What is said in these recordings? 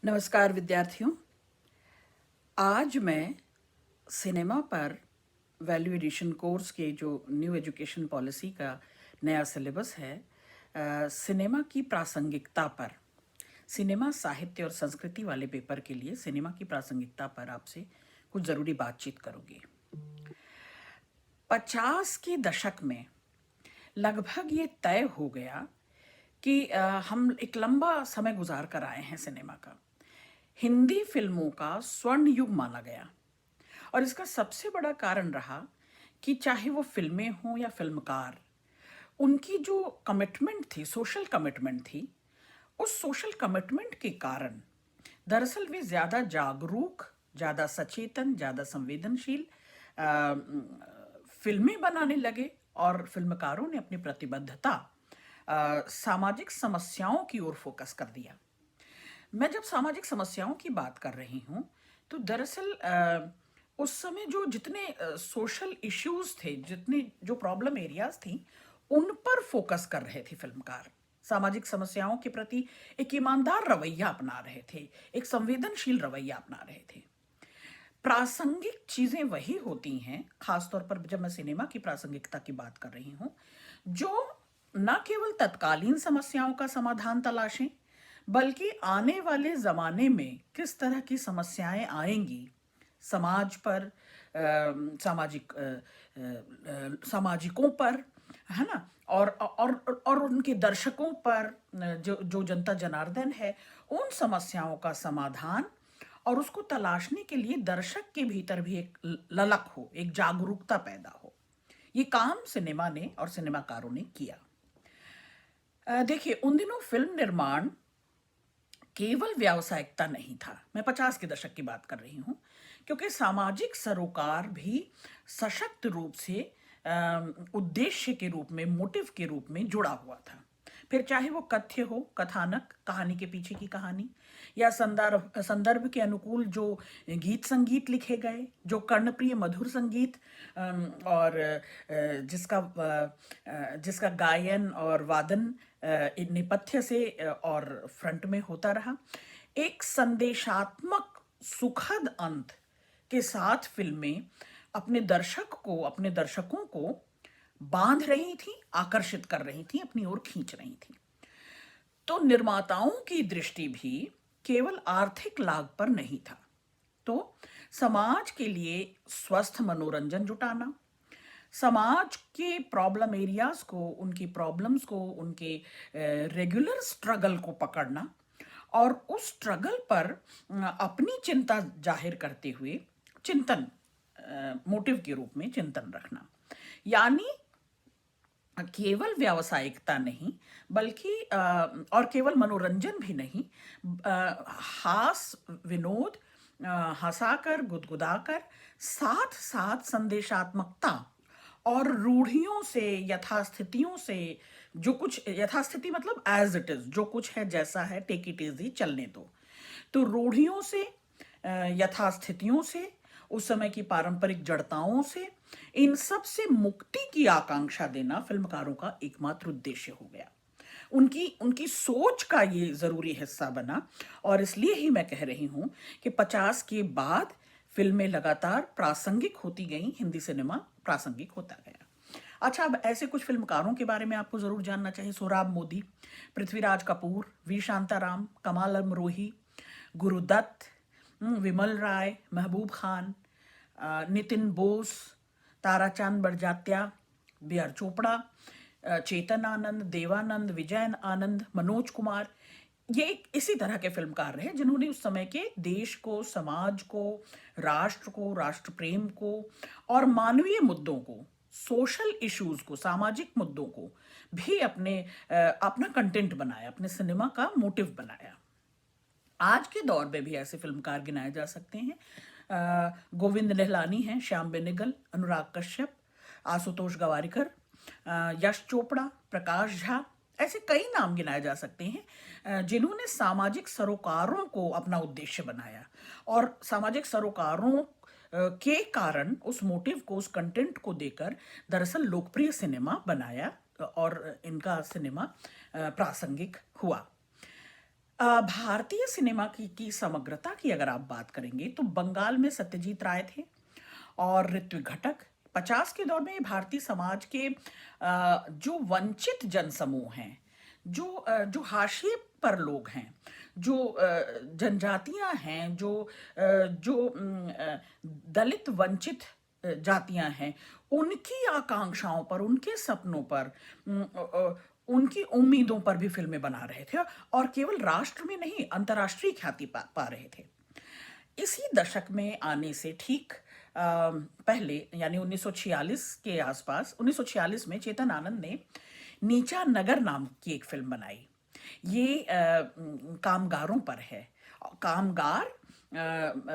नमस्कार विद्यार्थियों। आज मैं सिनेमा पर वैल्यू एडिशन कोर्स के जो न्यू एजुकेशन पॉलिसी का नया सिलेबस है, सिनेमा की प्रासंगिकता पर, सिनेमा साहित्य और संस्कृति वाले पेपर के लिए सिनेमा की प्रासंगिकता पर आपसे कुछ ज़रूरी बातचीत करूँगी। 50 के दशक में लगभग ये तय हो गया कि हम एक लंबा समय गुजार कर आए हैं सिनेमा का। हिंदी फिल्मों का स्वर्ण युग माना गया और इसका सबसे बड़ा कारण रहा कि चाहे वो फिल्में हों या फिल्मकार, उनकी जो कमिटमेंट थी, सोशल कमिटमेंट थी, उस सोशल कमिटमेंट के कारण दरअसल वे ज़्यादा जागरूक, ज़्यादा सचेतन, ज़्यादा संवेदनशील फिल्में बनाने लगे और फिल्मकारों ने अपनी प्रतिबद्धता सामाजिक समस्याओं की ओर फोकस कर दिया। मैं जब सामाजिक समस्याओं की बात कर रही हूँ तो दरअसल उस समय जो जितने सोशल इश्यूज थे, जितनी जो प्रॉब्लम एरियाज थी, उन पर फोकस कर रहे थे फिल्मकार। सामाजिक समस्याओं के प्रति एक ईमानदार रवैया अपना रहे थे, एक संवेदनशील रवैया अपना रहे थे। प्रासंगिक चीजें वही होती हैं, खासतौर पर जब मैं सिनेमा की प्रासंगिकता की बात कर रही हूँ, जो न केवल तत्कालीन समस्याओं का समाधान तलाशें, बल्कि आने वाले जमाने में किस तरह की समस्याएं आएंगी समाज पर, सामाजिकों पर, है ना, और उनके दर्शकों पर, जो जो जनता जनार्दन है, उन समस्याओं का समाधान और उसको तलाशने के लिए दर्शक के भीतर भी एक ललक हो, एक जागरूकता पैदा हो। ये काम सिनेमा ने और सिनेमाकारों ने किया। देखिए, उन दिनों फिल्म निर्माण केवल व्यावसायिकता नहीं था। मैं 50 के दशक की बात कर रही हूँ, क्योंकि सामाजिक सरोकार भी सशक्त रूप से उद्देश्य के रूप में, मोटिव के रूप में जुड़ा हुआ था। फिर चाहे वो कथ्य हो, कथानक, कहानी के पीछे की कहानी, या संदर्भ संदर्भ के अनुकूल जो गीत संगीत लिखे गए, जो कर्णप्रिय मधुर संगीत, और जिसका गायन और वादन नेपथ्य से और फ्रंट में होता रहा। एक संदेशात्मक सुखद अंत के साथ फिल्में अपने दर्शकों को बांध रही थी, आकर्षित कर रही थी, अपनी ओर खींच रही थी। तो निर्माताओं की दृष्टि भी केवल आर्थिक लाभ पर नहीं था। तो समाज के लिए स्वस्थ मनोरंजन जुटाना, समाज के प्रॉब्लम एरियाज को, उनकी प्रॉब्लम्स को, उनके रेगुलर स्ट्रगल को पकड़ना और उस स्ट्रगल पर अपनी चिंता जाहिर करते हुए चिंतन, मोटिव के रूप में चिंतन रखना, यानी केवल व्यावसायिकता नहीं, बल्कि और केवल मनोरंजन भी नहीं, हास विनोद, हंसाकर, गुदगुदाकर, साथ साथ संदेशात्मकता और रूढ़ियों से, यथास्थितियों से, जो कुछ यथास्थिति मतलब एज इट इज, जो कुछ है जैसा है, टेक इट इजी, चलने दो। तो रूढ़ियों से, यथास्थितियों से, उस समय की पारंपरिक जड़ताओं से, इन सब से मुक्ति की आकांक्षा देना फिल्मकारों का एकमात्र उद्देश्य हो गया। उनकी उनकी सोच का ये जरूरी हिस्सा बना, और इसलिए ही मैं कह रही हूं कि 50 के बाद फिल्में लगातार प्रासंगिक होती गई, हिंदी सिनेमा प्रासंगिक होता गया। अच्छा, अब ऐसे कुछ फिल्मकारों के बारे में आपको जरूर जानना चाहिए। सोहराब मोदी, पृथ्वीराज कपूर, वी शांताराम, कमाल अमरोही, गुरुदत्त, विमल राय, महबूब खान, नितिन बोस, ताराचंद बड़जात्या, बी आर चोपड़ा, चेतन आनंद, देवानंद, विजयन आनंद, मनोज कुमार, ये इसी तरह के फिल्मकार रहे जिन्होंने उस समय के देश को, समाज को, राष्ट्र को, राष्ट्र प्रेम को और मानवीय मुद्दों को, सोशल इश्यूज को, सामाजिक मुद्दों को भी अपना कंटेंट बनाया, अपने सिनेमा का मोटिव बनाया। आज के दौर में भी ऐसे फिल्मकार गिनाए जा सकते हैं। गोविंद निहलानी हैं, श्याम बेनेगल, अनुराग कश्यप, आशुतोष गवारिकर, यश चोपड़ा, प्रकाश झा, ऐसे कई नाम गिनाए जा सकते हैं जिन्होंने सामाजिक सरोकारों को अपना उद्देश्य बनाया और सामाजिक सरोकारों के कारण उस मोटिव को, उस कंटेंट को देकर दरअसल लोकप्रिय सिनेमा बनाया और इनका सिनेमा प्रासंगिक हुआ। भारतीय सिनेमा की समग्रता की अगर आप बात करेंगे तो बंगाल में सत्यजीत राय थे और ऋत्विक घटक। 50 के दौर में भारतीय समाज के जो वंचित जनसमूह हैं, जो हाशिए पर लोग हैं, जो जनजातियां हैं, जो दलित वंचित जातियां हैं, उनकी आकांक्षाओं पर, उनके सपनों पर, उनकी उम्मीदों पर भी फिल्में बना रहे थे और केवल राष्ट्र में नहीं, अंतर्राष्ट्रीय ख्याति पा रहे थे। इसी दशक में आने से ठीक पहले, यानी 1946 के आसपास, 1946 में चेतन आनंद ने नीचा नगर नाम की एक फिल्म बनाई। ये कामगारों पर है। कामगार,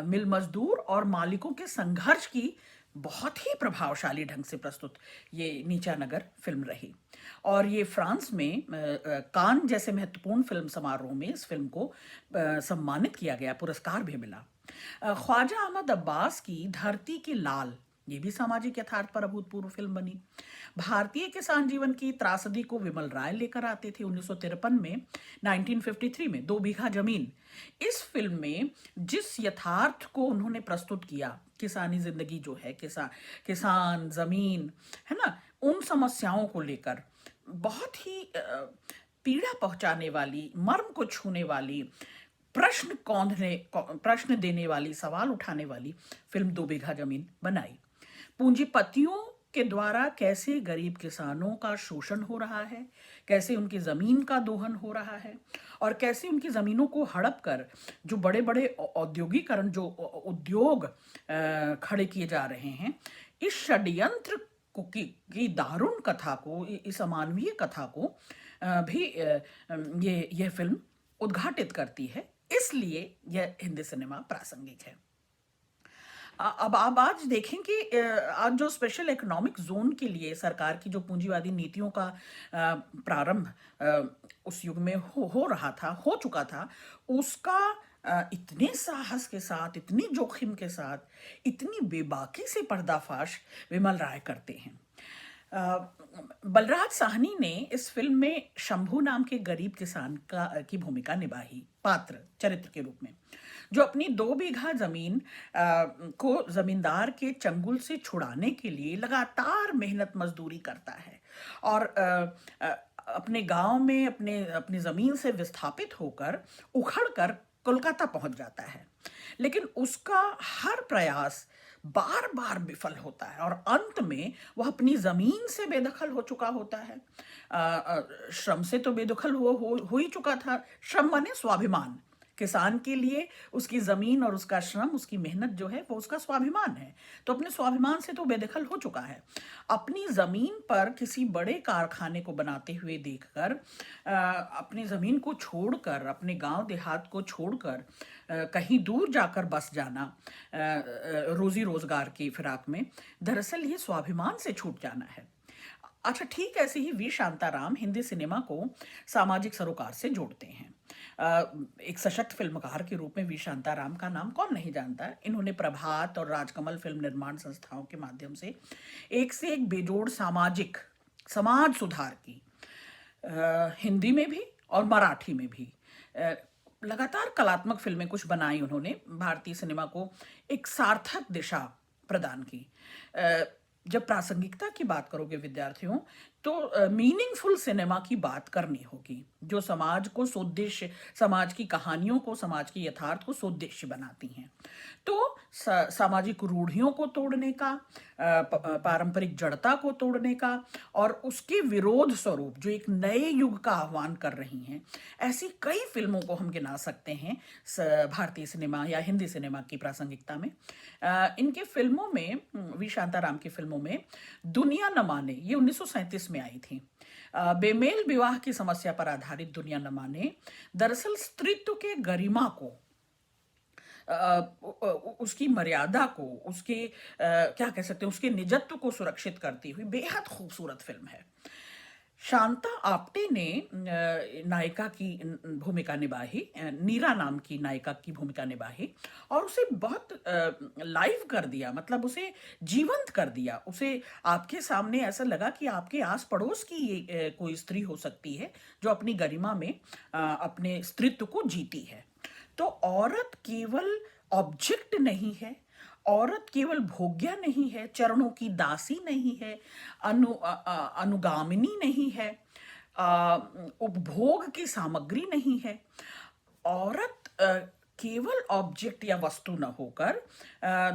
मिल मजदूर और मालिकों के संघर्ष की बहुत ही प्रभावशाली ढंग से प्रस्तुत ये नीचा नगर फिल्म रही। और ये फ्रांस में कान जैसे महत्वपूर्ण फिल्म समारोह में इस फिल्म को सम्मानित किया गया, पुरस्कार भी मिला। ख्वाजा अहमद अब्बास की धरती के लाल, ये भी सामाजिक यथार्थ पर अभूतपूर्व फिल्म बनी। भारतीय किसान जीवन की त्रासदी को विमल राय लेकर आते थे 1953 में, 1953 में 2 बीघा जमीन। इस फिल्म में जिस यथार्थ को उन्होंने प्रस्तुत किया, किसानी जिंदगी जो है, किसान जमीन है ना, उन समस्याओं को लेकर बहुत ही पीड़ा पहुंचाने वाली, मर्म को छूने वाली, प्रश्न देने वाली, सवाल उठाने वाली फिल्म 2 बीघा जमीन बनाई। पूंजीपतियों के द्वारा कैसे गरीब किसानों का शोषण हो रहा है, कैसे उनकी जमीन का दोहन हो रहा है और कैसे उनकी जमीनों को हड़प कर जो बड़े बड़े औद्योगिकरण, जो उद्योग खड़े किए जा रहे हैं, इस षड्यंत्र की दारुण कथा को, इस अमानवीय कथा को भी ये फिल्म उद्घाटित करती है। इसलिए यह हिंदी सिनेमा प्रासंगिक है। अब आप आज देखें कि आज जो स्पेशल इकोनॉमिक जोन के लिए सरकार की जो पूंजीवादी नीतियों का प्रारंभ उस युग में हो रहा था, हो चुका था, उसका इतने साहस के साथ, इतनी जोखिम के साथ, इतनी बेबाकी से पर्दाफाश विमल राय करते हैं। बलराज साहनी ने इस फिल्म में शंभू नाम के गरीब किसान की भूमिका निभाई, पात्र चरित्र के रूप में, जो अपनी 2 बीघा जमीन को जमींदार के चंगुल से छुड़ाने के लिए लगातार मेहनत मजदूरी करता है और अपने गांव में अपनी जमीन से विस्थापित होकर, उखड़ कर कोलकाता पहुंच जाता है। लेकिन उसका हर प्रयास बार बार विफल होता है और अंत में वह अपनी जमीन से बेदखल हो चुका होता है। श्रम से तो बेदखल हो ही चुका था। श्रम माने स्वाभिमान। किसान के लिए उसकी जमीन और उसका श्रम, उसकी मेहनत जो है वो उसका स्वाभिमान है। तो अपने स्वाभिमान से तो बेदखल हो चुका है। अपनी जमीन पर किसी बड़े कारखाने को बनाते हुए देखकर, अपनी जमीन को छोड़कर, अपने गांव देहात को छोड़कर कहीं दूर जाकर बस जाना, रोजी रोजगार की फिराक में, दरअसल ये स्वाभिमान से छूट जाना है। अच्छा ठीक, ऐसे ही वी शांताराम हिंदी सिनेमा को सामाजिक सरोकार से जोड़ते हैं। एक सशक्त फिल्मकार के रूप में वी शांताराम का नाम कौन नहीं जानता। इन्होंने प्रभात और राजकमल फिल्म निर्माण संस्थाओं के माध्यम से एक से एक बेजोड़ समाज सुधार की, हिंदी में भी और मराठी में भी लगातार कलात्मक फिल्में कुछ बनाई उन्होंने, भारतीय सिनेमा को एक सार्थक दिशा प्रदान की। जब प्रासंगिकता की बात करोगे विद्यार्थियों, तो मीनिंगफुल सिनेमा की बात करनी होगी, जो समाज को सोद्देश्य, समाज की कहानियों को, समाज की यथार्थ को सोद्देश्य बनाती हैं। तो सामाजिक रूढ़ियों को तोड़ने का, पारंपरिक जड़ता को तोड़ने का और उसके विरोध स्वरूप जो एक नए युग का आह्वान कर रही हैं, ऐसी कई फिल्मों को हम गिना सकते हैं भारतीय सिनेमा या हिंदी सिनेमा की प्रासंगिकता में। इनके फिल्मों में, वी शांताराम की फिल्मों में दुनिया न माने, ये 1937 में आई थी। बेमेल विवाह की समस्या पर आधारित दुनिया न माने दरअसल स्त्रीत्व के गरिमा को, उसकी मर्यादा को, उसके क्या कह सकते हैं, उसके निजत्व को सुरक्षित करती हुई बेहद खूबसूरत फिल्म है। शांता आप्टे ने नायिका की भूमिका निभाई, नीरा नाम की नायिका की भूमिका निभाई, और उसे बहुत लाइव कर दिया, मतलब उसे जीवंत कर दिया। उसे आपके सामने ऐसा लगा कि आपके आस पड़ोस की ये कोई स्त्री हो सकती है जो अपनी गरिमा में अपने स्त्रीत्व को जीती है। तो औरत केवल ऑब्जेक्ट नहीं है, औरत केवल भोग्या नहीं है, चरणों की दासी नहीं है, अनुगामिनी नहीं है, उपभोग की सामग्री नहीं है। औरत केवल ऑब्जेक्ट या वस्तु न होकर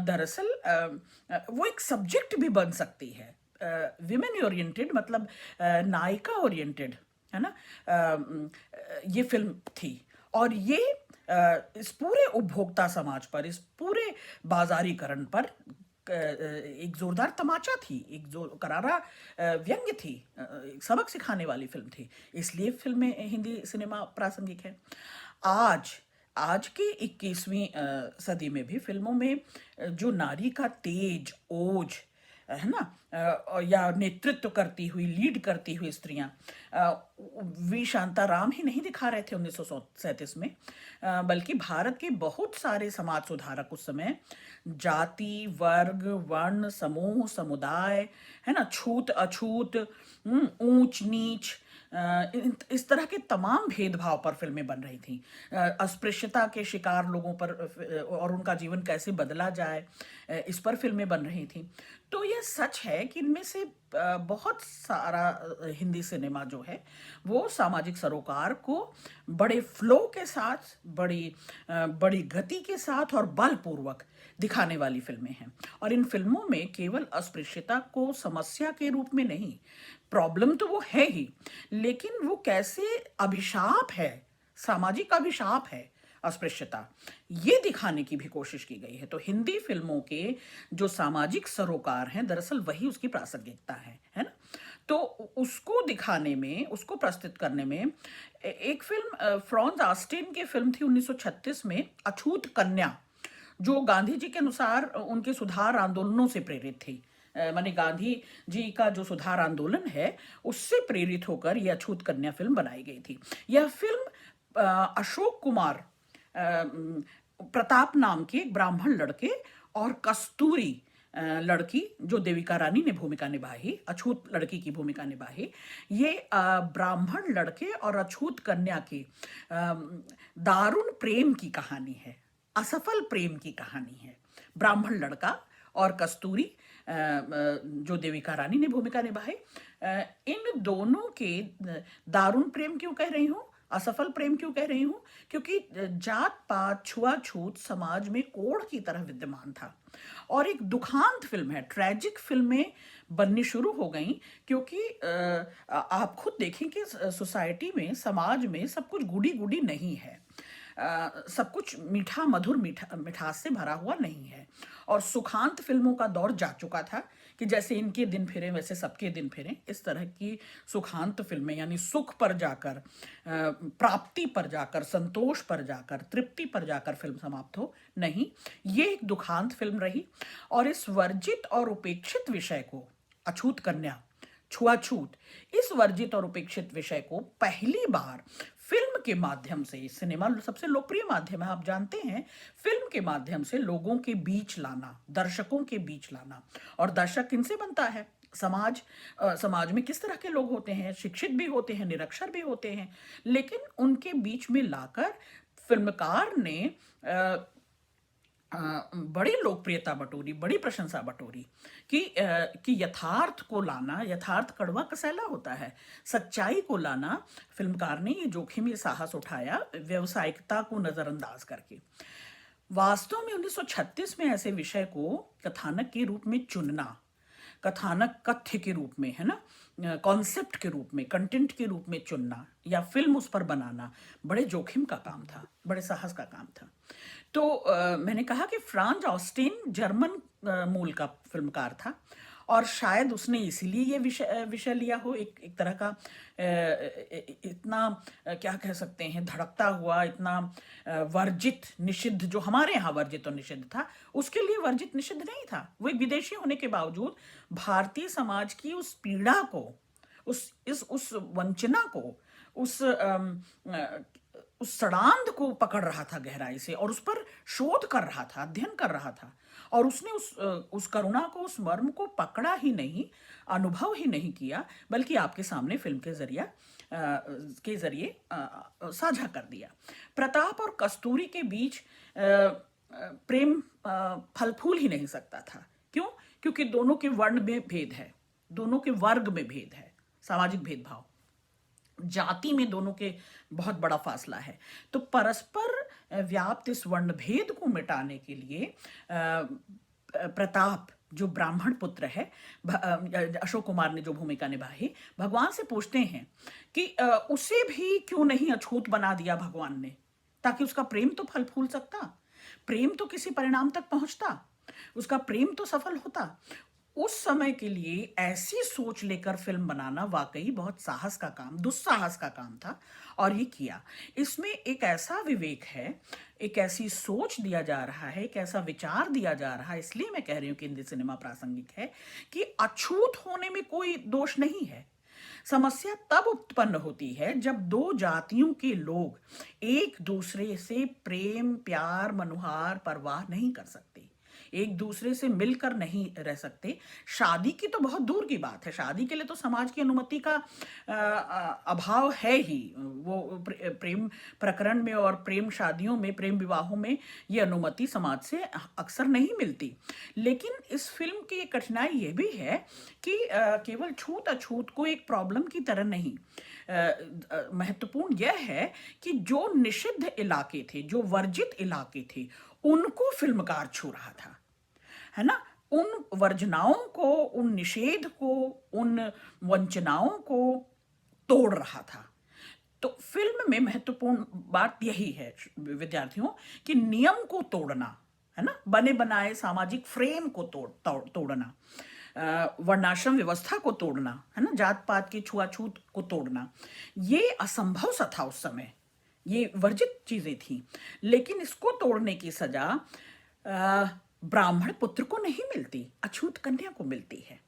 दरअसल वो एक सब्जेक्ट भी बन सकती है। विमेन ओरिएंटेड, मतलब नायिका ओरिएंटेड, है ना। ये फिल्म थी, और ये इस पूरे उपभोक्ता समाज पर, इस पूरे बाजारीकरण पर एक जोरदार तमाचा थी, एक जो करारा व्यंग्य थी, एक सबक सिखाने वाली फिल्म थी। इसलिए फिल्में हिंदी सिनेमा प्रासंगिक है। आज आज के 21वीं सदी में भी फिल्मों में जो नारी का तेज, ओज, है ना, या नेतृत्व करती हुई, लीड करती हुई स्त्रियां, वी शांताराम ही नहीं दिखा रहे थे 1937 में, बल्कि भारत के बहुत सारे समाज सुधारक उस समय जाति, वर्ग, वर्ण, समूह, समुदाय, है ना, छूत अछूत, ऊंच नीच, इस तरह के तमाम भेदभाव पर फिल्में बन रही थी। अस्पृश्यता के शिकार लोगों पर और उनका जीवन कैसे बदला जाए, इस पर फिल्में बन रही थी। तो यह सच है कि इनमें से बहुत सारा हिंदी सिनेमा जो है वो सामाजिक सरोकार को बड़े फ्लो के साथ, बड़ी गति के साथ और बलपूर्वक दिखाने वाली फिल्में हैं। और इन फिल्मों में केवल अस्पृश्यता को समस्या के रूप में नहीं, प्रॉब्लम तो वो है ही, लेकिन वो कैसे अभिशाप है, सामाजिक अभिशाप है अस्पृश्यता, ये दिखाने की भी कोशिश की गई है। तो हिंदी फिल्मों के जो सामाजिक सरोकार हैं, दरअसल वही उसकी प्रासंगिकता है ना। तो उसको दिखाने में, उसको प्रस्तुत करने में, एक फिल्म फ्रांज ऑस्टिन की फिल्म थी 1936 में, अछूत कन्या, जो गांधी जी के अनुसार उनके सुधार आंदोलनों से प्रेरित थी। माने गांधी जी का जो सुधार आंदोलन है उससे प्रेरित होकर यह अछूत कन्या फिल्म बनाई गई थी। यह फिल्म अशोक कुमार, प्रताप नाम के एक ब्राह्मण लड़के, और कस्तूरी लड़की जो देविका रानी ने भूमिका निभाई, अछूत लड़की की भूमिका निभाई, ये ब्राह्मण लड़के और अछूत कन्या की दारुण प्रेम की कहानी है, असफल प्रेम की कहानी है। ब्राह्मण लड़का और कस्तूरी, जो देविका रानी ने भूमिका निभाई, इन दोनों के दारुण प्रेम क्यों कह रही हूं, असफल प्रेम क्यों कह रही हूं, क्योंकि जात पात, छुआछूत समाज में कोढ़ की तरह विद्यमान था। और एक दुखांत फिल्म है, ट्रेजिक फिल्में बननी शुरू हो गई, क्योंकि आप खुद देखें कि सोसाइटी में, समाज में सब कुछ गुडी गुडी नहीं है, सब कुछ मीठा मधुर, मिठास से भरा हुआ नहीं है। और सुखांत फिल्मों का दौर जा चुका था कि जैसे इनके दिन फिरे वैसे सबके दिन फिरे, इस तरह की सुखांत फिल्में, यानी सुख पर जाकर, प्राप्ति पर जाकर, संतोष पर जाकर, तृप्ति पर जाकर फिल्म समाप्त हो, नहीं, ये एक दुखांत फिल्म रही। और इस वर्जित और उपेक्षित विषय को, अछूत कन्या, छुआछूत, इस वर्जित और उपेक्षित विषय को पहली बार फिल्म के माध्यम से, सिनेमा सबसे लोकप्रिय माध्यम है आप जानते हैं, फिल्म के माध्यम से लोगों के बीच लाना, दर्शकों के बीच लाना। और दर्शक किनसे बनता है, समाज में किस तरह के लोग होते हैं, शिक्षित भी होते हैं, निरक्षर भी होते हैं, लेकिन उनके बीच में लाकर फिल्मकार ने बड़ी लोकप्रियता बटोरी, बड़ी प्रशंसा बटोरी कि यथार्थ को लाना, यथार्थ कड़वा कसैला होता है, सच्चाई को लाना, फिल्मकार ने ये जोखिम, ये साहस उठाया, व्यवसायिकता को नजरअंदाज करके। वास्तव में 1936 में ऐसे विषय को कथानक के रूप में चुनना, कथानक कथ्य के रूप में, है ना, कॉन्सेप्ट के रूप में, कंटेंट के रूप में चुनना या फिल्म उस पर बनाना बड़े जोखिम का काम था, बड़े साहस का काम था। तो मैंने कहा कि फ्रांज ऑस्टिन जर्मन मूल का फिल्मकार था, और शायद उसने इसीलिए ये विषय लिया हो, एक तरह का इतना क्या कह सकते हैं, धड़कता हुआ, इतना वर्जित निषिद्ध, जो हमारे यहाँ वर्जित और निषिद्ध था, उसके लिए वर्जित निषिद्ध नहीं था। वो एक विदेशी होने के बावजूद भारतीय समाज की उस पीड़ा को, उस वंचना को, उस उस सड़ांध को पकड़ रहा था गहराई से और उस पर शोध कर रहा था, अध्ययन कर रहा था। और उसने उस करुणा को, उस मर्म को पकड़ा ही नहीं, अनुभव ही नहीं किया, बल्कि आपके सामने फिल्म के जरिए साझा कर दिया। प्रताप और कस्तूरी के बीच प्रेम फल फूल ही नहीं सकता था। क्यों? क्योंकि दोनों के वर्ण में भेद है, दोनों के वर्ग में भेद है, सामाजिक भेदभाव, जाति में दोनों के बहुत बड़ा फासला है। तो परस्पर व्याप्त इस वर्ण भेद को मिटाने के लिए प्रताप, जो ब्राह्मण पुत्र है, अशोक कुमार ने जो भूमिका निभाई, भगवान से पूछते हैं कि उसे भी क्यों नहीं अछूत बना दिया भगवान ने, ताकि उसका प्रेम तो फल फूल सकता, प्रेम तो किसी परिणाम तक पहुंचता, उसका प्रेम तो सफल होता। उस समय के लिए ऐसी सोच लेकर फिल्म बनाना वाकई बहुत साहस का काम, दुस्साहस का काम था, और ये किया। इसमें एक ऐसा विवेक है, एक ऐसी सोच दिया जा रहा है, एक ऐसा विचार दिया जा रहा है। इसलिए मैं कह रही हूँ कि हिंदी सिनेमा प्रासंगिक है, कि अछूत होने में कोई दोष नहीं है। समस्या तब उत्पन्न होती है जब दो जातियों के लोग एक दूसरे से प्रेम, प्यार, मनुहार, परवाह नहीं कर सकते, एक दूसरे से मिलकर नहीं रह सकते। शादी की तो बहुत दूर की बात है, शादी के लिए तो समाज की अनुमति का अभाव है ही। वो प्रेम प्रकरण में और प्रेम शादियों में, प्रेम विवाहों में ये अनुमति समाज से अक्सर नहीं मिलती। लेकिन इस फिल्म की एक कठिनाई ये भी है कि केवल छूत अछूत को एक प्रॉब्लम की तरह नहीं, महत्वपूर्ण यह है कि जो निषिद्ध इलाके थे, जो वर्जित इलाके थे, उनको फिल्मकार छू रहा था, है ना। उन वर्जनाओं को, उन निषेध को, उन वंचनाओं को तोड़ रहा था। तो फिल्म में महत्वपूर्ण बात यही है विद्यार्थियों, कि नियम को तोड़ना, है ना, बने बनाए सामाजिक फ्रेम को तोड़ना, वर्णाश्रम व्यवस्था को तोड़ना, है ना, जात पात की छुआछूत को तोड़ना, ये असंभव सा था उस समय, ये वर्जित चीजें थी। लेकिन इसको तोड़ने की सजा ब्राह्मण पुत्र को नहीं मिलती, अछूत कन्या को मिलती है।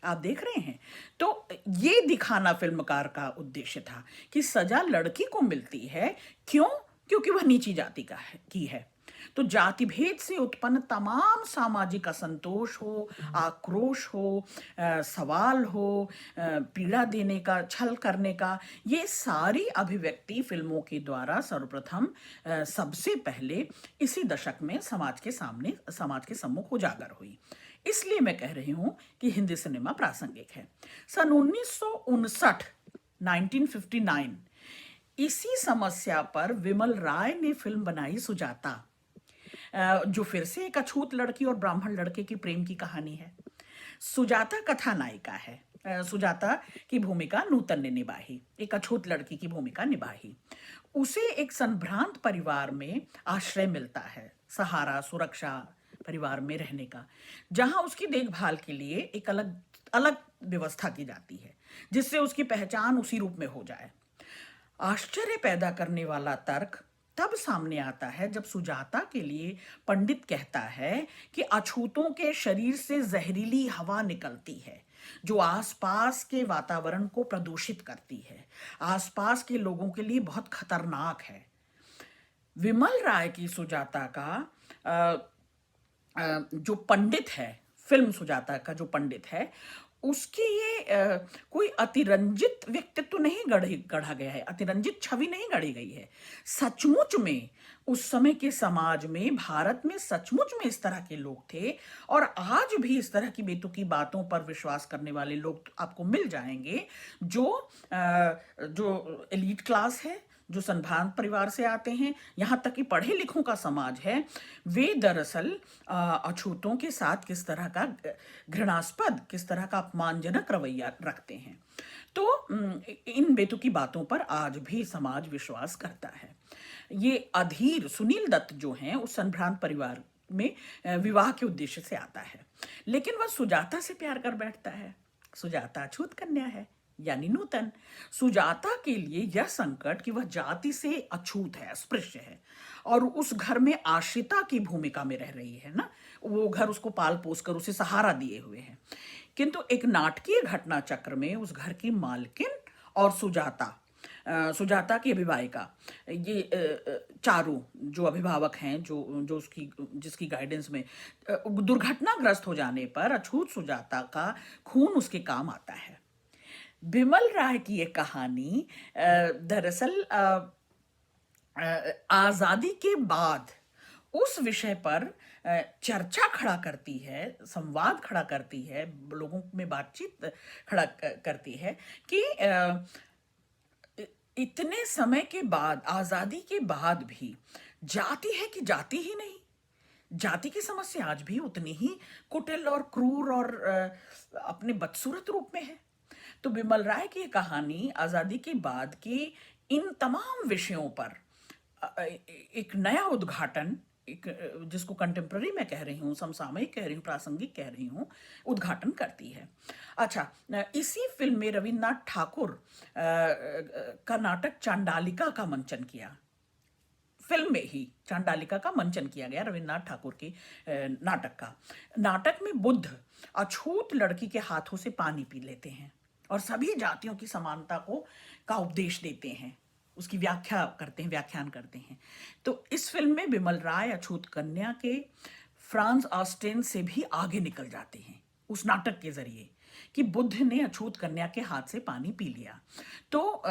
आप देख रहे हैं। तो ये दिखाना फिल्मकार का उद्देश्य था कि सजा लड़की को मिलती है। क्यों? क्योंकि वह नीची जाति की है। तो जाति भेद से उत्पन्न तमाम सामाजिक असंतोष हो, आक्रोश हो, सवाल हो, पीड़ा देने का, छल करने का, ये सारी अभिव्यक्ति फिल्मों के द्वारा सर्वप्रथम सबसे पहले इसी दशक में समाज के सम्मुख उजागर हुई। इसलिए मैं कह रही हूं कि हिंदी सिनेमा प्रासंगिक है। सन 1959, 1959, इसी समस्या पर विमल राय ने फिल्म बनाई सुजाता, जो फिर से एक अछूत लड़की और ब्राह्मण लड़के की प्रेम की कहानी है। सुजाता कथा नायिका है। सुजाता की भूमिका नूतन ने निभाई, एक अछूत लड़की की भूमिका निभाई। उसे एक संभ्रांत परिवार में आश्रय मिलता है, सहारा, सुरक्षा, परिवार में रहने का, जहां उसकी देखभाल के लिए एक अलग अलग व्यवस्था की जाती है, जिससे उसकी पहचान उसी रूप में हो जाए। आश्चर्य पैदा करने वाला तर्क तब सामने आता है जब सुजाता के लिए पंडित कहता है कि अछूतों के शरीर से जहरीली हवा निकलती है, जो आसपास के वातावरण को प्रदूषित करती है, आसपास के लोगों के लिए बहुत खतरनाक है। विमल राय की सुजाता का जो पंडित है, फिल्म सुजाता का जो पंडित है, उसकी ये कोई अतिरंजित व्यक्तित्व नहीं गढ़ा गया है, अतिरंजित छवि नहीं गढ़ी गई है। सचमुच में उस समय के समाज में, भारत में सचमुच में इस तरह के लोग थे, और आज भी इस तरह की बेतुकी बातों पर विश्वास करने वाले लोग आपको मिल जाएंगे, जो एलीट क्लास है, जो संभ्रांत परिवार से आते हैं, यहाँ तक कि पढ़े लिखों का समाज है, वे दरअसल अछूतों के साथ किस तरह का घृणास्पद, किस तरह का अपमानजनक रवैया रखते हैं। तो इन बेतुकी बातों पर आज भी समाज विश्वास करता है। ये अधीर सुनील दत्त जो हैं, उस संभ्रांत परिवार में विवाह के उद्देश्य से आता है, लेकिन वह सुजाता से प्यार कर बैठता है। सुजाता अछूत कन्या है, यानी नूतन। सुजाता के लिए यह संकट कि वह जाति से अछूत है, अस्पृश्य है, और उस घर में आश्रिता की भूमिका में रह रही है ना, वो घर उसको पाल पोस कर उसे सहारा दिए हुए है। किंतु एक नाटकीय घटना चक्र में उस घर की मालकिन और सुजाता की अभिभाविका, ये चारू जो अभिभावक हैं, जो जो उसकी जिसकी गाइडेंस में दुर्घटनाग्रस्त हो जाने पर अछूत सुजाता का खून उसके काम आता है। बिमल राय की ये कहानी दरअसल आजादी के बाद उस विषय पर चर्चा खड़ा करती है, संवाद खड़ा करती है, लोगों में बातचीत खड़ा करती है कि इतने समय के बाद, आजादी के बाद भी जाति है कि जाति ही नहीं, जाति की समस्या आज भी उतनी ही कुटिल और क्रूर और अपने बदसूरत रूप में है। तो बिमल राय की कहानी आजादी के बाद की इन तमाम विषयों पर एक नया उद्घाटन, एक जिसको कंटेम्प्ररी मैं कह रही हूँ, समसामयिक कह रही हूँ, प्रासंगिक कह रही हूँ, उद्घाटन करती है। अच्छा, इसी फिल्म में रविन्द्रनाथ ठाकुर का नाटक चांडालिका का मंचन किया। फिल्म में ही चांडालिका का मंचन किया गया रविन्द्रनाथ ठाकुर के नाटक का। नाटक में बुद्ध अछूत लड़की के हाथों से पानी पी लेते हैं और सभी जातियों की समानता का उपदेश देते हैं, उसकी व्याख्या करते हैं, व्याख्यान करते हैं। तो इस फिल्म में बिमल राय अछूत कन्या के फ्रांस ऑस्टेन से भी आगे निकल जाते हैं उस नाटक के जरिए कि बुद्ध ने अछूत कन्या के हाथ से पानी पी लिया। तो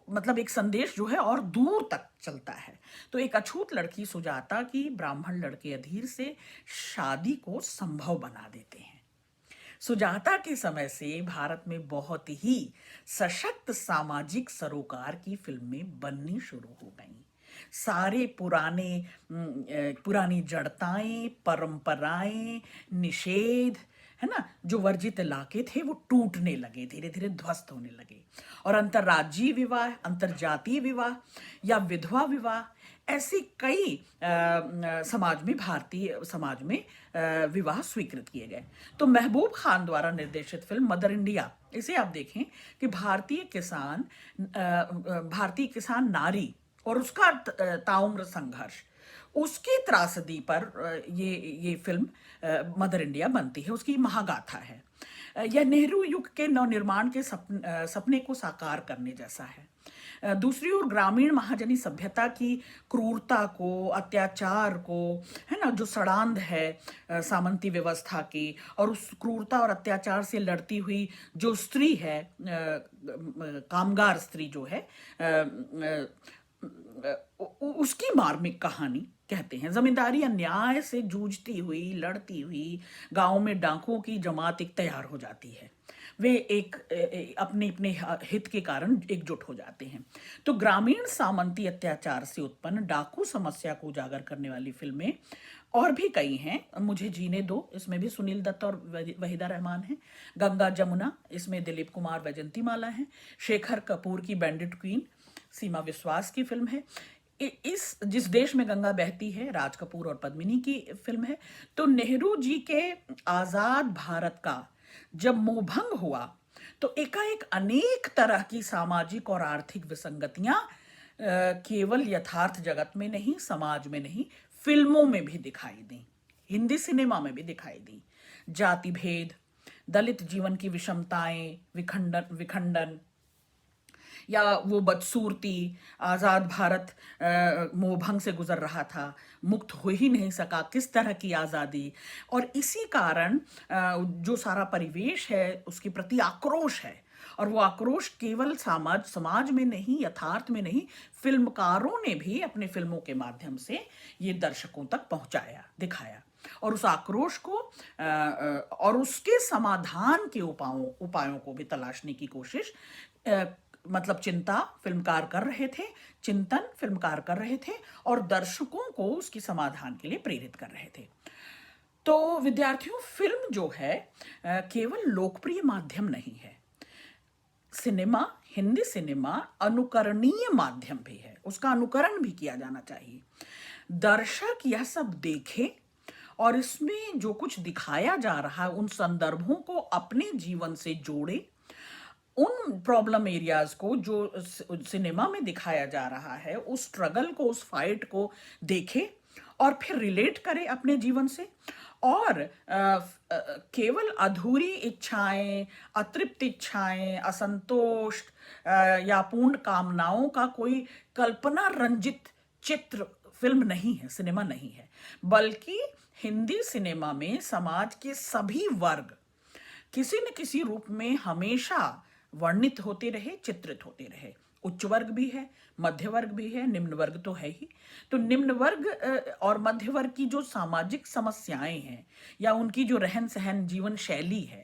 मतलब एक संदेश जो है और दूर तक चलता है। तो एक अछूत लड़की सुजाता की ब्राह्मण लड़के अधीर से शादी को संभव बना देते हैं। सुजाता के समय से भारत में बहुत ही सशक्त सामाजिक सरोकार की फिल्में बननी शुरू हो गईं। सारे पुरानी जड़ताएं, परंपराएं, निषेध, है ना, जो वर्जित इलाके थे वो टूटने लगे, धीरे धीरे ध्वस्त होने लगे। और अंतर्राज्यीय विवाह, अंतर्जातीय विवाह या विधवा विवाह, ऐसी कई भारतीय समाज में विवाह स्वीकृत किए गए। तो महबूब खान द्वारा निर्देशित फिल्म मदर इंडिया, इसे आप देखें कि भारतीय किसान नारी और उसका ताउम्र संघर्ष, उसकी त्रासदी पर ये फिल्म मदर इंडिया बनती है, उसकी महागाथा है। यह नेहरू युग के नवनिर्माण के सपने को साकार करने जैसा है। दूसरी ओर ग्रामीण महाजनी सभ्यता की क्रूरता को, अत्याचार को, है ना, जो सड़ांध है सामंती व्यवस्था की, और उस क्रूरता और अत्याचार से लड़ती हुई जो स्त्री है, कामगार स्त्री जो है, उसकी मार्मिक कहानी कहते हैं। जमींदारी अन्याय से जूझती हुई, लड़ती हुई गांव में डाकुओं की जमात एक तैयार हो जाती है। वे एक अपने अपने हित के कारण एकजुट हो जाते हैं। तो ग्रामीण सामंती अत्याचार से उत्पन्न डाकू समस्या को उजागर करने वाली फिल्में और भी कई हैं। मुझे जीने दो, इसमें भी सुनील दत्त और वहीदा रहमान हैं। गंगा जमुना, इसमें दिलीप कुमार, वैजंती माला हैं। शेखर कपूर की बैंडिट क्वीन सीमा विश्वास की फिल्म है। जिस देश में गंगा बहती है, राज कपूर और पद्मिनी की फिल्म है। तो नेहरू जी के आजाद भारत का जब मोहभंग हुआ तो एकाएक अनेक तरह की सामाजिक और आर्थिक विसंगतियां केवल यथार्थ जगत में नहीं, समाज में नहीं, फिल्मों में भी दिखाई दी, हिंदी सिनेमा में भी दिखाई दी। जाति भेद, दलित जीवन की विषमताएं, विखंडन या वो बदसूरती, आज़ाद भारत मोहभंग से गुजर रहा था, मुक्त हो ही नहीं सका, किस तरह की आज़ादी, और इसी कारण जो सारा परिवेश है उसके प्रति आक्रोश है। और वो आक्रोश केवल समाज में नहीं, यथार्थ में नहीं, फिल्मकारों ने भी अपने फिल्मों के माध्यम से ये दर्शकों तक पहुंचाया, दिखाया। और उस आक्रोश को और उसके समाधान के उपायों को भी तलाशने की कोशिश, मतलब चिंतन फिल्मकार कर रहे थे और दर्शकों को उसकी समाधान के लिए प्रेरित कर रहे थे। तो विद्यार्थियों, फिल्म जो है केवल लोकप्रिय माध्यम नहीं है। सिनेमा, हिंदी सिनेमा अनुकरणीय माध्यम भी है, उसका अनुकरण भी किया जाना चाहिए। दर्शक यह सब देखे और इसमें जो कुछ दिखाया जा रहा है उन संदर्भों को अपने जीवन से जोड़े, उन प्रॉब्लम एरियाज को जो सिनेमा में दिखाया जा रहा है, उस स्ट्रगल को, उस फाइट को देखे और फिर रिलेट करे अपने जीवन से, और केवल अधूरी इच्छाएं, अतृप्त इच्छाएं, असंतोष या पूर्ण कामनाओं का कोई कल्पना रंजित चित्र फिल्म नहीं है, सिनेमा नहीं है, बल्कि हिंदी सिनेमा में समाज के सभी वर्ग किसी न किसी रूप में हमेशा वर्णित होते रहे, चित्रित होते रहे। उच्च वर्ग भी है, मध्य वर्ग भी है, निम्न वर्ग तो है ही। तो निम्न वर्ग और मध्य वर्ग की जो सामाजिक समस्याएं हैं, या उनकी जो रहन सहन जीवन शैली है,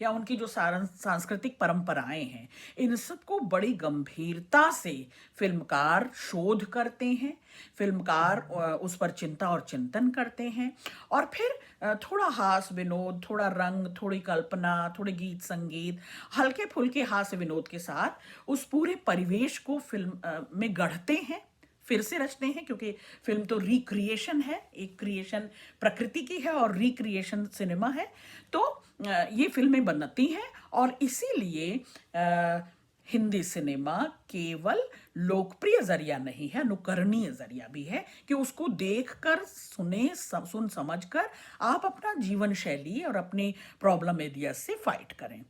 या उनकी जो सांस्कृतिक परंपराएं हैं, इन सबको बड़ी गंभीरता से फिल्मकार शोध करते हैं। फिल्मकार उस पर चिंता और चिंतन करते हैं, और फिर थोड़ा हास विनोद, थोड़ा रंग, थोड़ी कल्पना, थोड़े गीत संगीत, हल्के फुल्के हास्य विनोद के साथ उस पूरे परिवेश को फिल्म में गढ़ते हैं, फिर से रचते हैं। क्योंकि फिल्म तो रिक्रिएशन है, एक क्रिएशन प्रकृति की है और रिक्रिएशन सिनेमा है। तो ये फिल्में बनती हैं, और इसीलिए हिंदी सिनेमा केवल लोकप्रिय जरिया नहीं है, अनुकरणीय जरिया भी है, कि उसको देखकर, सुन समझकर आप अपना जीवन शैली और अपने प्रॉब्लम एरियाज से फाइट करें।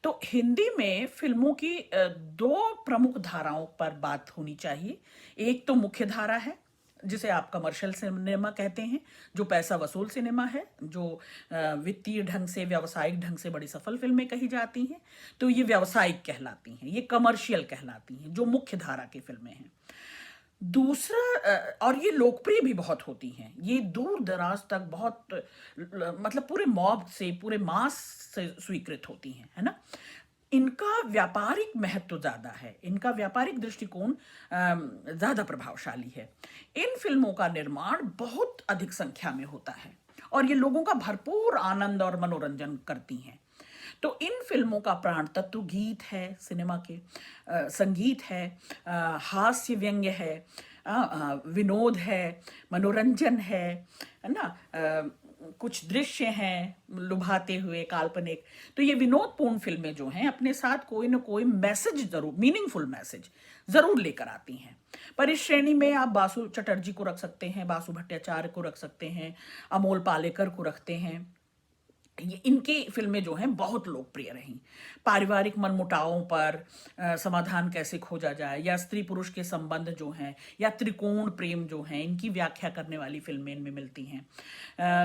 तो हिंदी में फिल्मों की दो प्रमुख धाराओं पर बात होनी चाहिए। एक तो मुख्य धारा है, जिसे आप कमर्शियल सिनेमा कहते हैं, जो पैसा वसूल सिनेमा है, जो वित्तीय ढंग से, व्यावसायिक ढंग से बड़ी सफल फिल्में कही जाती हैं, तो ये व्यावसायिक कहलाती हैं, ये कमर्शियल कहलाती हैं, जो मुख्य धारा की फिल्में हैं। दूसरा, और ये लोकप्रिय भी बहुत होती हैं, ये दूर दराज तक बहुत मतलब पूरे मॉब से, पूरे मास से स्वीकृत होती हैं, है ना। इनका व्यापारिक महत्व ज्यादा है, इनका व्यापारिक दृष्टिकोण ज्यादा प्रभावशाली है। इन फिल्मों का निर्माण बहुत अधिक संख्या में होता है, और ये लोगों का भरपूर आनंद और मनोरंजन करती हैं। तो इन फिल्मों का प्राण तत्व गीत है, सिनेमा के संगीत है, हास्य व्यंग्य है, विनोद है, मनोरंजन है ना, कुछ दृश्य हैं लुभाते हुए, काल्पनिक। तो ये विनोदपूर्ण फिल्में जो हैं, अपने साथ कोई ना कोई मैसेज जरूर, मीनिंगफुल मैसेज जरूर लेकर आती हैं। पर इस श्रेणी में आप बासु चटर्जी को रख सकते हैं, बासु भट्टाचार्य को रख सकते हैं, अमोल पालेकर को रखते हैं। ये इनकी फिल्में जो हैं बहुत लोकप्रिय रहीं। पारिवारिक मनमुटावों पर समाधान कैसे खोजा जाए, या स्त्री पुरुष के संबंध जो हैं, या त्रिकोण प्रेम जो हैं, इनकी व्याख्या करने वाली फिल्में इनमें मिलती हैं।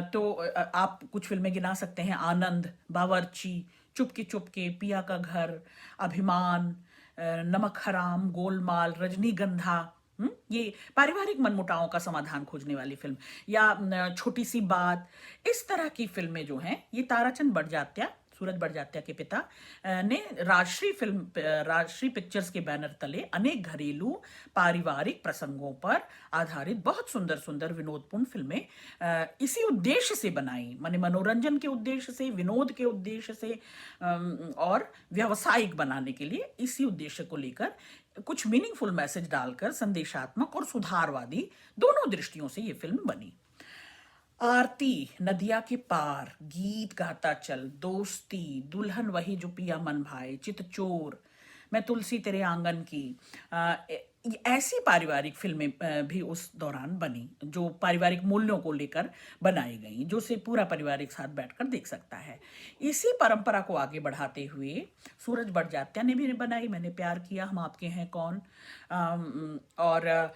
तो आप कुछ फिल्में गिना सकते हैं: आनंद, बावर्ची, चुपके चुपके, पिया का घर, अभिमान, नमक हराम, गोलमाल, रजनीगंधा। ये पारिवारिक मनमुटावों का समाधान खोजने वाली फिल्म। या छोटी सी बात, इस तरह की फिल्में जो हैं, ये ताराचंद बड़जात्या, सूरज बड़जात्या के पिता, ने राजश्री पिक्चर्स के बैनर तले अनेक घरेलू पारिवारिक प्रसंगों पर आधारित बहुत सुंदर सुंदर विनोदपूर्ण फिल्में इसी उद्देश्य से बनाई, माने मनोरंजन के उद्देश्य से, विनोद के उद्देश्य से, और व्यावसायिक बनाने के लिए, इसी उद्देश्य को लेकर कुछ मीनिंगफुल मैसेज डालकर, संदेशात्मक और सुधारवादी दोनों दृष्टियों से ये फिल्म बनी। आरती, नदिया के पार, गीत गाता चल, दोस्ती, दुल्हन वही जो पिया मन भाए, चितचोर, मैं तुलसी तेरे आंगन की, ऐसी पारिवारिक फिल्में भी उस दौरान बनी, जो पारिवारिक मूल्यों को लेकर बनाई गई, जो से पूरा परिवार एक साथ बैठकर देख सकता है। इसी परंपरा को आगे बढ़ाते हुए सूरज बड़जात्या ने भी बनाई मैंने प्यार किया, हम आपके हैं कौन, और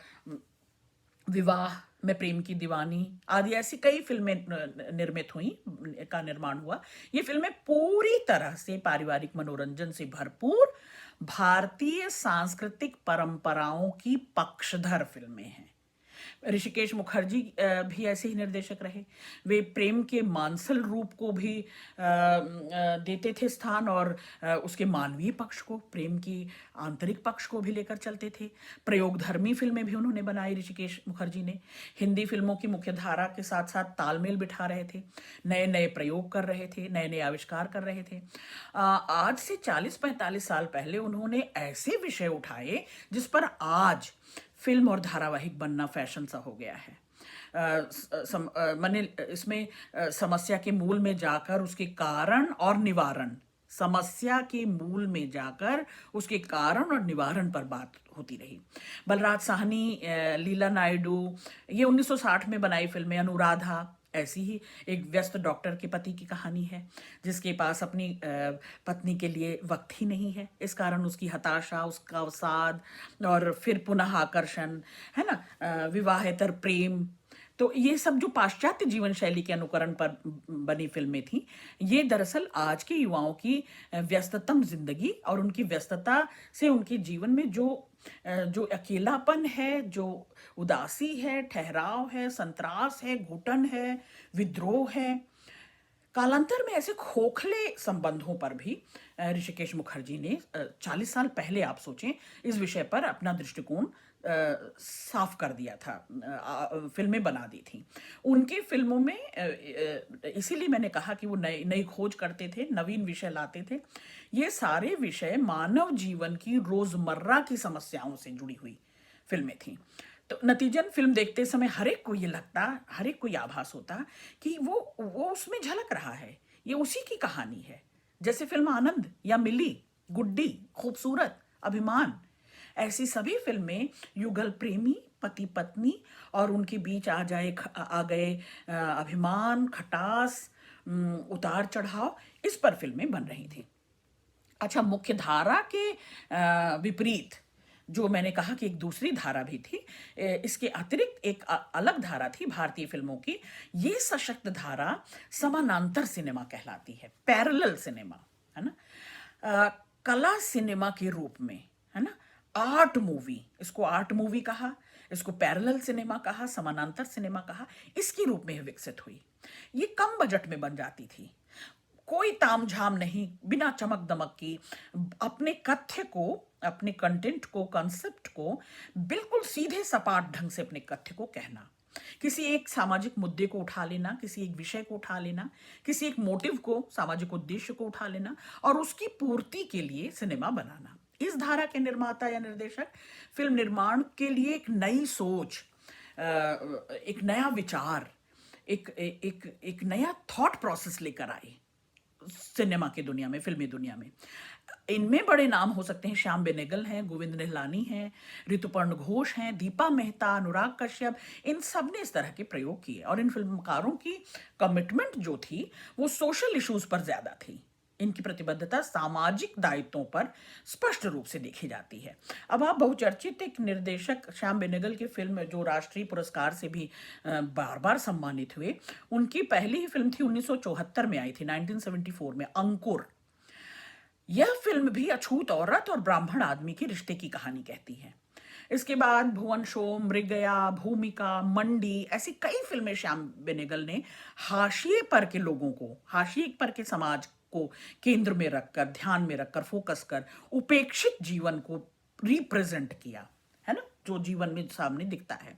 विवाह, मैं प्रेम की दीवानी आदि, ऐसी कई फिल्में निर्मित हुई, का निर्माण हुआ। ये फिल्में पूरी तरह से पारिवारिक मनोरंजन से भरपूर भारतीय सांस्कृतिक परंपराओं की पक्षधर फिल्में हैं। ऋषिकेश मुखर्जी भी ऐसे ही निर्देशक रहे। वे प्रेम के मानसल रूप को भी देते थे स्थान, और उसके मानवीय पक्ष को, प्रेम की आंतरिक पक्ष को भी लेकर चलते थे। प्रयोगधर्मी फिल्में भी उन्होंने बनाई ऋषिकेश मुखर्जी ने। हिंदी फिल्मों की मुख्य धारा के साथ साथ तालमेल बिठा रहे थे, नए नए प्रयोग कर रहे थे, नए नए आविष्कार कर रहे थे। आज से 40-45 साल पहले उन्होंने ऐसे विषय उठाए जिस पर आज फिल्म और धारावाहिक बनना फैशन सा हो गया है। मैंने इसमें समस्या के मूल में जाकर उसके कारण और निवारण, समस्या के मूल में जाकर उसके कारण और निवारण पर बात होती रही। बलराज साहनी, लीला नायडू, ये 1960 में बनाई फिल्में। अनुराधा ऐसी ही एक व्यस्त डॉक्टर के पति की कहानी है, जिसके पास अपनी पत्नी के लिए वक्त ही नहीं है। इस कारण उसकी हताशा, उसका अवसाद और फिर पुनः आकर्षण, है ना, विवाहेतर प्रेम। तो ये सब जो पाश्चात्य जीवन शैली के अनुकरण पर बनी फिल्में थी, ये दरअसल आज के युवाओं की व्यस्ततम जिंदगी और उनकी व्यस्तता से उनके जीवन में जो अकेलापन है, जो उदासी है, ठहराव है, संतरास है, घुटन है, विद्रोह है, कालांतर में ऐसे खोखले संबंधों पर भी ऋषिकेश मुखर्जी ने 40 साल पहले, आप सोचें, इस विषय पर अपना दृष्टिकोण साफ कर दिया था, फिल्में बना दी थी। उनकी फिल्मों में इसीलिए मैंने कहा कि वो नई नई खोज करते थे, नवीन विषय लाते थे। ये सारे विषय मानव जीवन की रोजमर्रा की समस्याओं से जुड़ी हुई फिल्में थी। तो नतीजन फिल्म देखते समय हर एक को ये लगता, हर एक को ये आभास होता कि वो उसमें झलक रहा है, ये उसी की कहानी है। जैसे फिल्म आनंद या मिली, गुड्डी, खूबसूरत, अभिमान, ऐसी सभी फिल्में युगल प्रेमी, पति पत्नी और उनके बीच आ गए अभिमान, खटास, उतार चढ़ाव, इस पर फिल्में बन रही थी। अच्छा, मुख्य धारा के विपरीत जो मैंने कहा कि एक दूसरी धारा भी थी, इसके अतिरिक्त एक अलग धारा थी भारतीय फिल्मों की। ये सशक्त धारा समानांतर सिनेमा कहलाती है, पैरेलल सिनेमा, है ना। कला सिनेमा के रूप में, है ना, आर्ट मूवी, इसको आर्ट मूवी कहा, इसको पैरेलल सिनेमा कहा, समानांतर सिनेमा कहा, इसके रूप में विकसित हुई। ये कम बजट में बन जाती थी, कोई तामझाम नहीं, बिना चमक दमक की, अपने कथ्य को, अपने कंटेंट को, कॉन्सेप्ट को बिल्कुल सीधे सपाट ढंग से अपने कथ्य को कहना, किसी एक सामाजिक मुद्दे को उठा लेना, किसी एक विषय को उठा लेना, किसी एक मोटिव को, सामाजिक उद्देश्य को उठा लेना और उसकी पूर्ति के लिए सिनेमा बनाना। इस धारा के निर्माता या निर्देशक फिल्म निर्माण के लिए एक नई सोच, एक नया विचार, एक नया थॉट प्रोसेस लेकर आए सिनेमा की दुनिया में, फिल्मी दुनिया में। इनमें बड़े नाम हो सकते हैं, श्याम बेनेगल हैं, गोविंद निहलानी हैं, ऋतुपर्ण घोष हैं, दीपा मेहता, अनुराग कश्यप, इन सब ने इस तरह के प्रयोग किए। और इन फिल्मकारों की कमिटमेंट जो थी वो सोशल इश्यूज पर ज्यादा थी। इनकी प्रतिबद्धता सामाजिक दायित्वों पर स्पष्ट रूप से देखी जाती है। अब आप बहुचर्चित एक निर्देशक श्याम बेनेगल की फिल्म जो राष्ट्रीय पुरस्कार से भी बार बार सम्मानित हुए, उनकी पहली ही फिल्म थी 1974 में आई थी, 1974 में, अंकुर। यह फिल्म भी अछूत औरत और ब्राह्मण आदमी के रिश्ते की कहानी कहती है। इसके बाद भुवन शो, मृगया, भूमिका, मंडी, ऐसी कई फिल्में श्याम बेनेगल ने हाशिए पर के लोगों को, हाशिए पर के समाज को केंद्र में रखकर, ध्यान में रखकर, फोकस कर उपेक्षित जीवन को रिप्रेजेंट किया, है ना, जो जीवन में सामने दिखता है।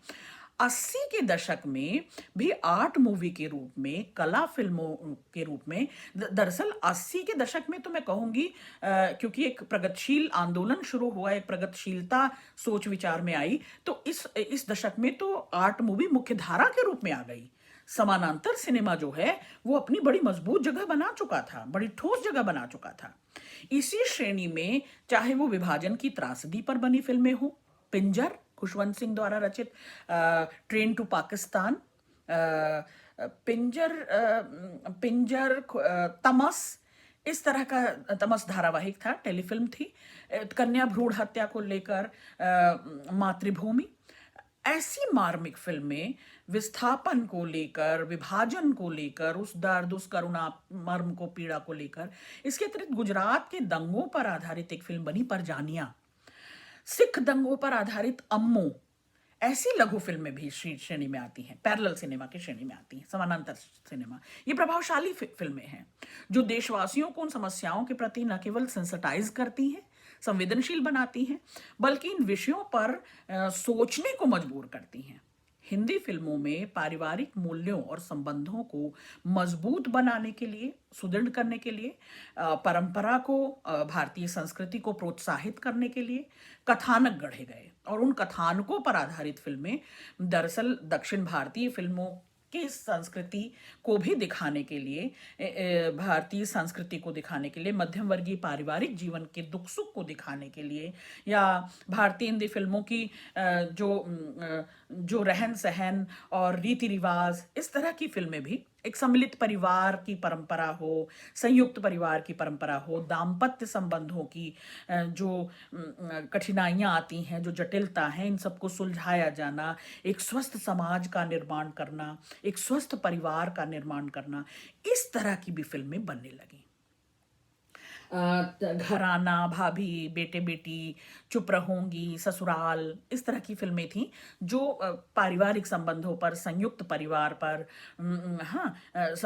80 के दशक में भी आर्ट मूवी के रूप में, कला फिल्मों के रूप में, दरअसल 80 के दशक में तो मैं कहूंगी, क्योंकि एक प्रगतिशील आंदोलन शुरू हुआ, एक प्रगतिशीलता सोच विचार में आई, तो इस दशक में तो आर्ट मूवी मुख्य धारा के रूप में आ गई। समानांतर सिनेमा जो है वो अपनी बड़ी मजबूत जगह बना चुका था, बड़ी ठोस जगह बना चुका था। इसी श्रेणी में चाहे वो विभाजन की त्रासदी पर बनी फिल्में हो, पिंजर, खुशवंत सिंह द्वारा रचित, ट्रेन टू पाकिस्तान, पिंजर, तमस, इस तरह का तमस धारावाहिक था, टेलीफिल्म थी, कन्या भ्रूण हत्या को लेकर, मातृभूमि, ऐसी मार्मिक फिल्में विस्थापन को लेकर, विभाजन को लेकर, उस दर्द, उस करुणा, मर्म को, पीड़ा को लेकर। इसके अतिरिक्त गुजरात के दंगों पर आधारित एक फिल्म बनी, परजानिया, सिख दंगों पर आधारित अम्मू, ऐसी लघु फिल्में भी श्रेणी में आती हैं, पैरेलल सिनेमा की श्रेणी में आती हैं, समानांतर सिनेमा। ये प्रभावशाली फिल्में हैं जो देशवासियों को उन समस्याओं के प्रति न केवल सेंसिटाइज करती हैं, संवेदनशील बनाती हैं, बल्कि इन विषयों पर सोचने को मजबूर करती हैं। हिंदी फिल्मों में पारिवारिक मूल्यों और संबंधों को मजबूत बनाने के लिए, सुदृढ़ करने के लिए, परंपरा को, भारतीय संस्कृति को प्रोत्साहित करने के लिए कथानक गढ़े गए। और उन कथानकों पर आधारित फिल्में दरअसल दक्षिण भारतीय फिल्मों कि इस संस्कृति को भी दिखाने के लिए, भारतीय संस्कृति को दिखाने के लिए, मध्यम वर्गीय पारिवारिक जीवन के दुख सुख को दिखाने के लिए, या भारतीय हिंदी फिल्मों की जो रहन सहन और रीति रिवाज, इस तरह की फिल्में भी, एक सम्मिलित परिवार की परंपरा हो, संयुक्त परिवार की परंपरा हो, दाम्पत्य संबंधों की जो कठिनाइयां आती हैं, जो जटिलता है, इन सबको सुलझाया जाना, एक स्वस्थ समाज का निर्माण करना, एक स्वस्थ परिवार का निर्माण करना, इस तरह की भी फिल्में बनने लगी। घराना, भाभी, बेटे बेटी, चुप रहूंगी, ससुराल, इस तरह की फिल्में थी जो पारिवारिक संबंधों पर, संयुक्त परिवार पर, हाँ,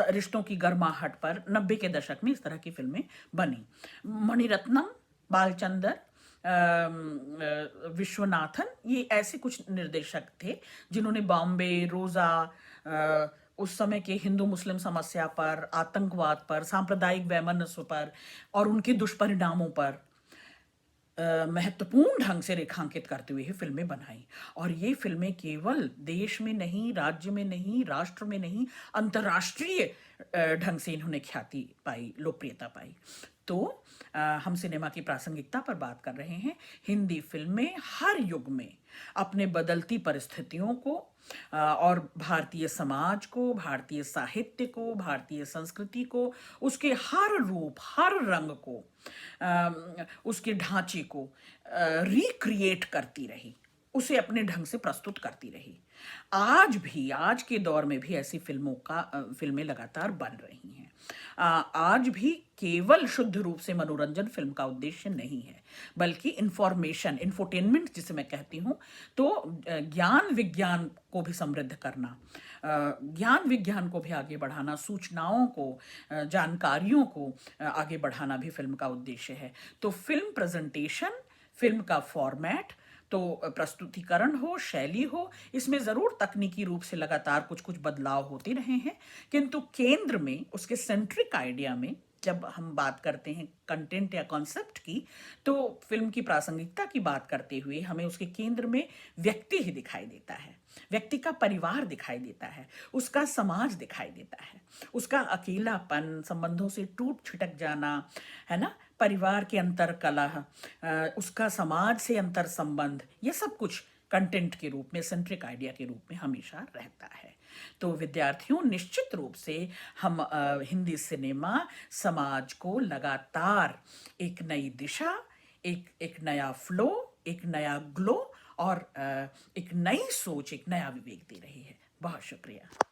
रिश्तों की गर्माहट पर 90 के दशक में इस तरह की फिल्में बनी। मणिरत्नम, बालचंदर, विश्वनाथन, ये ऐसे कुछ निर्देशक थे जिन्होंने बॉम्बे, रोजा, उस समय के हिंदू मुस्लिम समस्या पर, आतंकवाद पर, सांप्रदायिक वैमनस्य पर और उनके दुष्परिणामों पर महत्वपूर्ण ढंग से रेखांकित करते हुए ये फिल्में बनाई। और ये फिल्में केवल देश में नहीं, राज्य में नहीं, राष्ट्र में नहीं, अंतर्राष्ट्रीय ढंग से इन्होंने ख्याति पाई, लोकप्रियता पाई। तो हम सिनेमा की प्रासंगिकता पर बात कर रहे हैं। हिंदी फिल्में हर युग में अपने बदलती परिस्थितियों को और भारतीय समाज को, भारतीय साहित्य को, भारतीय संस्कृति को, उसके हर रूप, हर रंग को, उसके ढांचे को रिक्रिएट करती रही, उसे अपने ढंग से प्रस्तुत करती रही। आज भी, आज के दौर में भी ऐसी फिल्में लगातार बन रही हैं। आज भी केवल शुद्ध रूप से मनोरंजन फिल्म का उद्देश्य नहीं है, बल्कि इंफॉर्मेशन, इंफोटेनमेंट जिसे मैं कहती हूँ, तो ज्ञान विज्ञान को भी समृद्ध करना, ज्ञान विज्ञान को भी आगे बढ़ाना, सूचनाओं को, जानकारियों को आगे बढ़ाना भी फिल्म का उद्देश्य है। तो फिल्म प्रेजेंटेशन, फिल्म का फॉर्मेट, तो प्रस्तुतिकरण हो, शैली हो, इसमें ज़रूर तकनीकी रूप से लगातार कुछ कुछ बदलाव होते रहे हैं, किंतु केंद्र में, उसके सेंट्रिक आइडिया में जब हम बात करते हैं कंटेंट या कॉन्सेप्ट की, तो फिल्म की प्रासंगिकता की बात करते हुए हमें उसके केंद्र में व्यक्ति ही दिखाई देता है, व्यक्ति का परिवार दिखाई देता है, उसका समाज दिखाई देता है, उसका अकेलापन, संबंधों से टूट छिटक जाना, है ना, परिवार के अंतर कलह, उसका समाज से अंतर संबंध, ये सब कुछ कंटेंट के रूप में, सेंट्रिक आइडिया के रूप में हमेशा रहता है। तो विद्यार्थियों, निश्चित रूप से हम हिंदी सिनेमा समाज को लगातार एक नई दिशा, एक नया फ्लो, एक नया ग्लो और एक नई सोच, एक नया विवेक दे रही है। बहुत शुक्रिया।